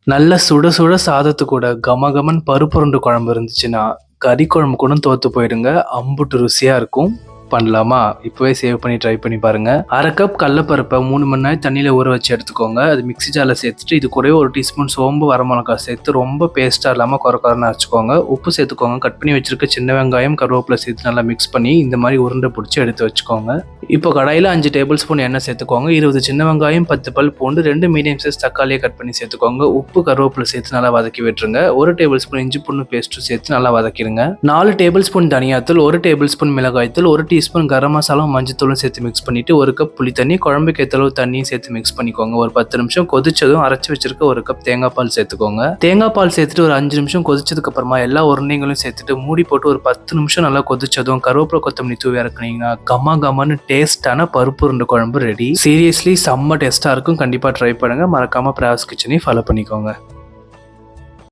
நல்ல சுட சுட சாதத்து கூட கமகமன்னு பருப்பு உருண்டை குழம்பு இருந்துச்சுன்னா, கறி குழம்பு கூட தோத்து போயிடுங்க. அம்புட்டு ருசியா இருக்கும். பண்ணலாமா? இப்பவே சேவ் பண்ணி ட்ரை பண்ணி பாருங்க. 1/2 கப் கடலப்பருப்பை 3 மணி நேரம் தண்ணியில ஊற வச்சு எடுத்துக்கோங்க. அது மிக்ஸி ஜார்ல சேர்த்துட்டு, இது கூடவே 1 டீஸ்பூன் சோம்பு, வரமிளகாய் சேர்த்து ரொம்ப பேஸ்ட்டா இல்லாம கொர கொரன்னு அரைச்சுக்கோங்க. உப்பு சேர்த்துக்கோங்க. கட் பண்ணி வச்சிருக்க சின்ன வெங்காயம், கருவேப்பிலை சேர்த்து நல்லா மிக்ஸ் பண்ணி இந்த மாதிரி உருண்டை பிடிச்சி எடுத்து வச்சுக்கோங்க. இப்போ கடாயில் 5 டேபிள் ஸ்பூன் எண்ணெய் சேர்த்துக்கோங்க. 20 சின்ன வெங்காயம், 10 பல் பூண்டு, 2 மீடியம் சைஸ் தக்காளியை கட் பண்ணி சேர்த்துக்கோங்க. உப்பு, கருவேப்பிலை சேர்த்து நல்லா வதக்கி விட்டுருங்க. 1 டேபிள் ஸ்பூன் இஞ்சி பூண்டு பேஸ்ட்டு சேர்த்து நல்லா வதக்கிடுங்க. 4 டேபிள் ஸ்பூன் தனியாத்தூள், 1 டேபிள் ஸ்பூன் மிளகாய்த்தூள், 1 டீஸ்பூன் கரம் மசாலா, மஞ்சத்தூளும் சேர்த்து மிக்ஸ் பண்ணிட்டு 1 கப் புளி தண்ணி, குழம்புக்கு ஏற்ற அளவு தண்ணியும் சேர்த்து மிக்ஸ் பண்ணிக்கோங்க. ஒரு 10 நிமிஷம் கொதிச்சதும் அரைச்சி வச்சிருக்க 1 கப் தேங்காய் பால் சேர்த்துக்கோங்க. தேங்காய் பால் சேர்த்துட்டு ஒரு 5 நிமிஷம் கொதிச்சதுக்கு அப்புறமா எல்லா உருண்டைகளும் சேர்த்துட்டு மூடி போட்டு ஒரு 10 நிமிஷம் நல்லா கொதிச்சதும் கருவேப்பிலை, கொத்தமல்லி தூவி இறக்குனீங்கன்னா கம கமன்னு டேஸ்டான பருப்பு உருண்டை குழம்பு ரெடி. சீரியஸ்லி செம்ம டேஸ்டா இருக்கும். கண்டிப்பா ட்ரை பண்ணுங்க. மறக்காம பிராஸ் கிச்சனையும் ஃபாலோ பண்ணிக்கோங்க.